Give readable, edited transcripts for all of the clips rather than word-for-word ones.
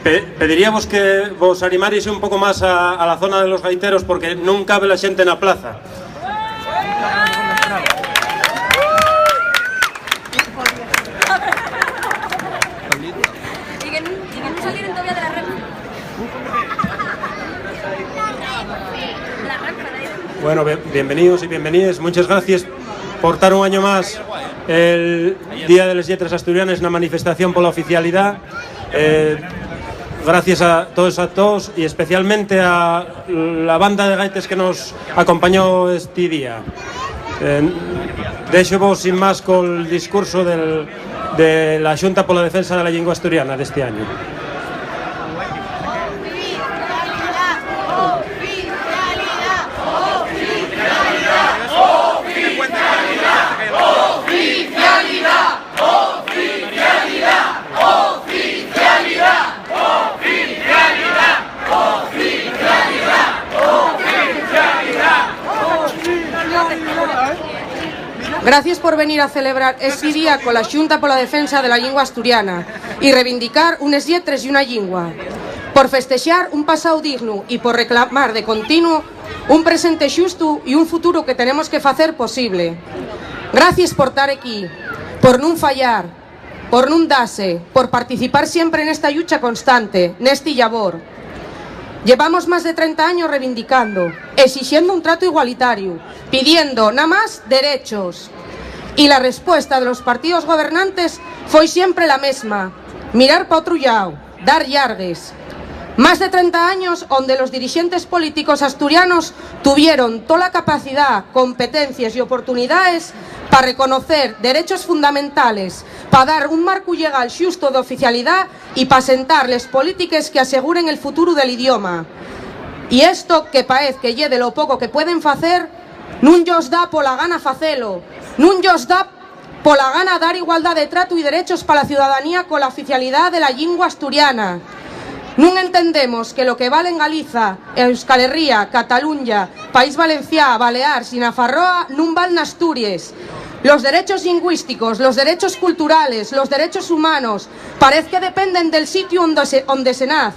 Pediríamos que vos animaréis un pouco máis a la zona de los gaiteros, porque non cabe la xente na plaza. Y que no salieron todavía de la red. Bueno, bienvenidos y bienvenidas. Muchas gracias por estar un año más el Día de las Letras Asturianas, una manifestación por la oficialidad. Gracias a todos y especialmente a la banda de gaites que nos acompañó este día. Deixo vos sin más con el discurso de la Xunta por la Defensa de la Lengua Asturiana de este año. Gracias por venir a celebrar este día con la Xunta por la Defensa de la Lengua Asturiana y reivindicar unes lletres y una lingua, por festexar un pasado digno y por reclamar de continuo un presente xusto y un futuro que tenemos que facer posible. Gracias por estar aquí, por non fallar, por non darse, por participar siempre en esta lucha constante, neste labor. Llevamos más de 30 años reivindicando, exigiendo un trato igualitario, pidiendo nada más derechos. Y la respuesta de los partidos gobernantes fue siempre la misma: mirar para otro lado, dar llargues. Más de 30 años donde los dirigentes políticos asturianos tuvieron toda la capacidad, competencias y oportunidades para reconocer derechos fundamentales, para dar un marco legal xusto de oficialidad y para sentar les políticas que aseguren el futuro del idioma. Y esto, que parece que lle de lo poco que pueden facer, nun llos dá pola gana facelo, nun llos dá pola gana dar igualdad de trato y derechos para la ciudadanía con la oficialidad de la lingua asturiana. Non entendemos que lo que vale en Galiza, Euskal Herria, Cataluña, País Valencià, Baleares y Nafarroa non val en Asturias. Los derechos lingüísticos, los derechos culturales, los derechos humanos, parece que dependen del sitio donde se nace.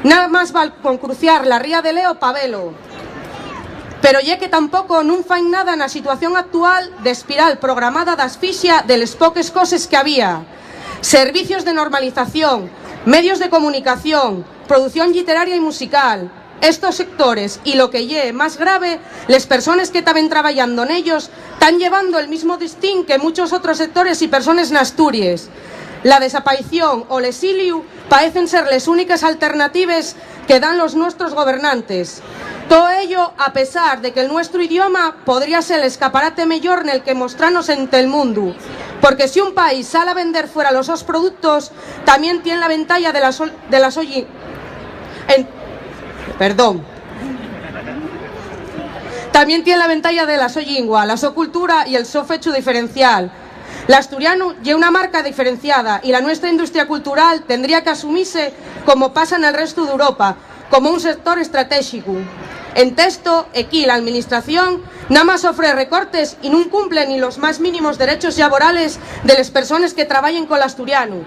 Nada más val con cruciar la ría de Leo pa velo. Pero ya que tampouco non fain nada na situación actual de espiral programada de asfixia de les poques coses que había. Servicios de normalización, medios de comunicación, producción literaria y musical. Estos sectores, y lo que lle más grave, les personas que estaban trabajando en ellos, están llevando el mismo destín que muchos otros sectores y personas en Asturias. La desaparición o el exilio parecen ser las únicas alternativas que dan los nuestros gobernantes. Todo ello a pesar de que el nuestro idioma podría ser el escaparate mejor en el que mostrarnos ante el mundo. Porque si un país sale a vender fuera los sus productos, también tiene la ventaja de la También tiene la ventaja de la so lingua, la so cultura y el so fecho diferencial. L'asturiano es una marca diferenciada y la nuestra industria cultural tendría que asumirse como pasa en el resto de Europa, como un sector estratégico. En texto, aquí la administración nada más ofrece recortes y no cumple ni los más mínimos derechos laborales de las personas que trabajan con l'asturiano.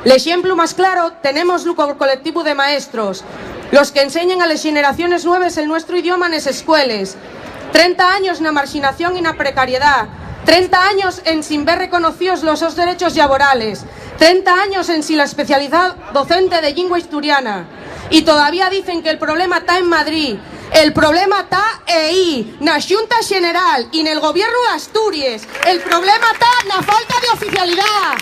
El ejemplo más claro tenemos el colectivo de maestros, los que enseñan a las generaciones nuevas el nuestro idioma en las escuelas. 30 años en la marginación y en la precariedad, 30 años en sin ver reconocidos los sus derechos laborales, 30 años en sin la especialidad docente de lengua asturiana. Y todavía dicen que el problema está en Madrid. El problema está ahí, na Xunta General y en el gobierno de Asturias. El problema está en la falta de oficialidad.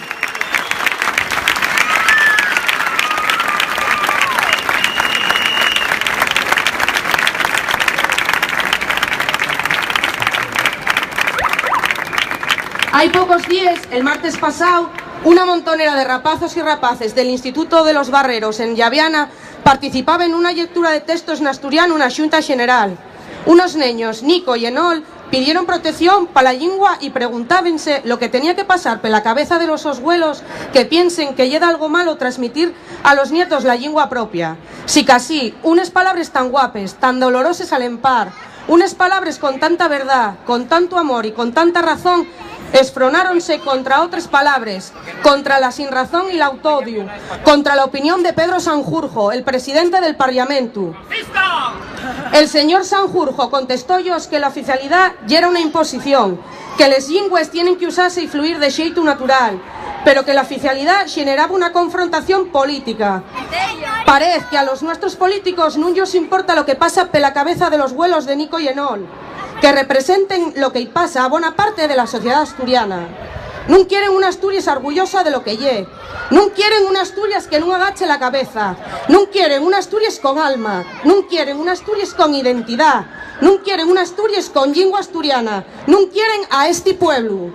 Hay pocos días, el martes pasado, una montonera de rapazos y rapaces del Instituto de los Barreros en Llaviana participaba en una lectura de textos en asturiano en una Xunta General. Unos niños, Nico y Enol, pidieron protección para la lengua y preguntábense lo que tenía que pasar por la cabeza de los abuelos que piensen que llega algo malo transmitir a los nietos la lengua propia. Si casi unas palabras tan guapes, tan dolorosas al empar, unas palabras con tanta verdad, con tanto amor y con tanta razón, esfronáronse contra otras palabras, contra la sinrazón y el autodio, contra la opinión de Pedro Sanjurjo, el presidente del Parlamento. El señor Sanjurjo contestó ellos que la oficialidad ya era una imposición, que les lingües tienen que usarse y fluir de xeito natural, pero que la oficialidad generaba una confrontación política. Parece que a los nuestros políticos no os importa lo que pasa por la cabeza de los vuelos de Nico y Enol, que representen lo que pasa a buena parte de la sociedad asturiana. No quieren una Asturias orgullosa de lo que lle, no quieren una Asturias que no agache la cabeza, no quieren una Asturias con alma, no quieren una Asturias con identidad, no quieren una Asturias con lengua asturiana, no quieren a este pueblo.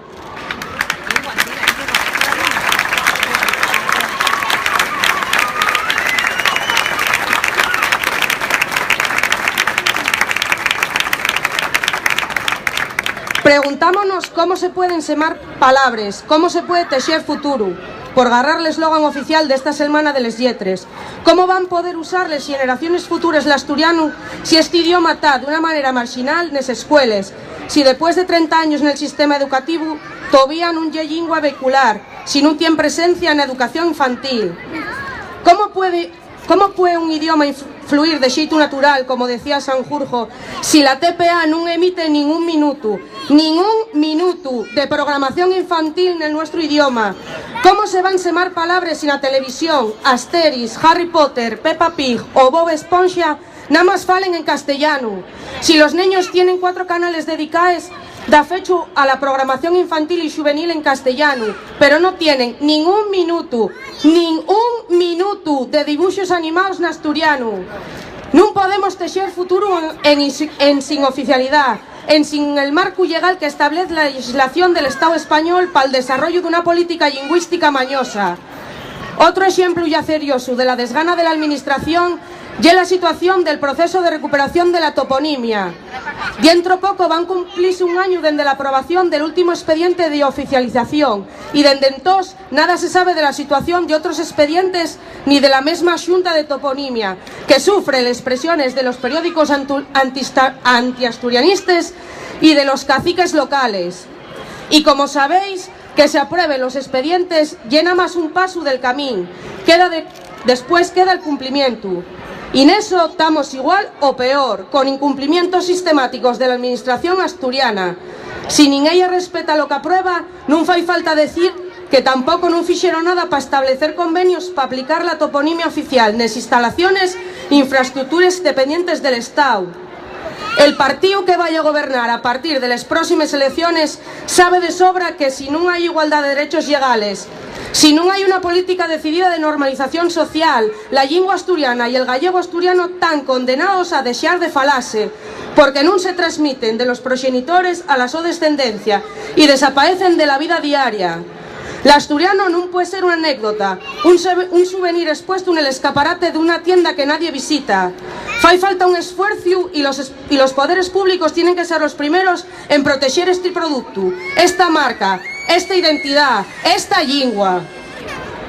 Preguntámonos cómo se pueden semar palabras, cómo se puede tejer futuro, por agarrar el eslogan oficial de esta semana de les lletres. ¿Cómo van a poder usar las generaciones futuras el asturiano si este idioma está de una manera marginal en las escuelas, si después de 30 años en el sistema educativo todavía no hay lengua vehicular, si no tiene presencia en educación infantil? ¿Cómo puede un idioma fluir de xeito natural, como decía Sanjurjo, si la TPA no emite ningún minuto de programación infantil en el nuestro idioma? ¿Cómo se van a semar palabras sin la televisión, Asterix, Harry Potter, Peppa Pig o Bob Esponja nada más falen en castellano? Si los niños tienen 4 canales dedicados da fecho a la programación infantil y juvenil en castellano, pero no tienen ningún minuto de dibujos animados en asturiano. No podemos tejer futuro en sin oficialidad, sin el marco legal que establece la legislación del Estado español para el desarrollo de una política lingüística mañosa. Otro ejemplo ya serioso de la desgana de la administración y la situación del proceso de recuperación de la toponimia. Dentro poco van a cumplirse un año desde la aprobación del último expediente de oficialización y desde entonces nada se sabe de la situación de otros expedientes ni de la misma Xunta de Toponimia, que sufre las presiones de los periódicos antiasturianistas y de los caciques locales. Y como sabéis, que se aprueben los expedientes llena más un paso del camino, después queda el cumplimiento. Y en eso estamos igual o peor, con incumplimientos sistemáticos de la administración asturiana. Si ni ella respeta lo que aprueba, no fai falta decir que tampoco no fixeron nada para establecer convenios para aplicar la toponimia oficial en las instalaciones e infraestructuras dependientes del Estado. El partido que vaya a gobernar a partir de las próximas elecciones sabe de sobra que si no hay igualdad de derechos legales, si no hay una política decidida de normalización social, la lengua asturiana y el gallego asturiano están condenados a deixar de falarse, porque no se transmiten de los progenitores a la su descendencia y desaparecen de la vida diaria. El asturiano no puede ser una anécdota, un souvenir expuesto en el escaparate de una tienda que nadie visita. Fai falta un esfuerzo y los poderes públicos tienen que ser los primeros en proteger este producto, esta marca, esta identidad, esta lingua.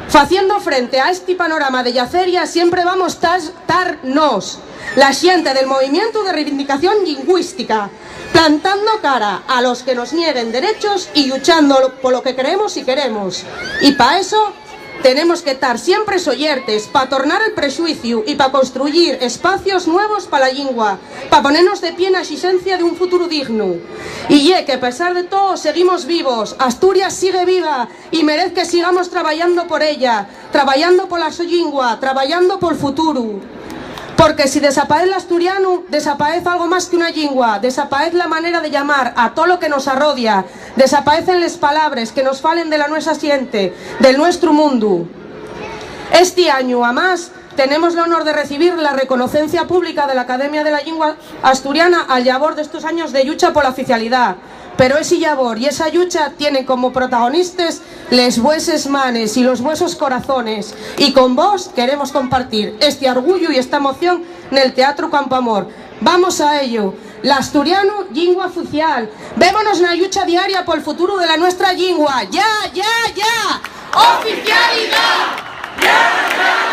Faciendo frente a este panorama de yaceria siempre vamos a estar nos, la xente del movimiento de reivindicación lingüística, plantando cara a los que nos nieguen derechos y luchando por lo que creemos y queremos. Y para eso tenemos que estar siempre soyertes, para tornar el prejuicio y para construir espacios nuevos para la lengua, para ponernos de pie en la exigencia de un futuro digno. Y que a pesar de todo seguimos vivos, Asturias sigue viva y merece que sigamos trabajando por ella, trabajando por la su lengua, trabajando por el futuro. Porque si desaparece el asturiano, desaparece algo más que una lengua, desaparece la manera de llamar a todo lo que nos arrodia, desaparecen las palabras que nos falen de la nuestra siente, del nuestro mundo. Este año, además, tenemos el honor de recibir la reconocencia pública de la Academia de la Lengua Asturiana al labor de estos años de lucha por la oficialidad. Pero ese labor y esa lucha tienen como protagonistas les vueses manes y los vuesos corazones. Y con vos queremos compartir este orgullo y esta emoción en el Teatro Campo Amor. Vamos a ello. L'asturiano, lingua oficial. Vémonos en la lucha diaria por el futuro de la nuestra lengua. ¡Ya, ya, ya! ¡Oficialidad! ¡Ya, ya!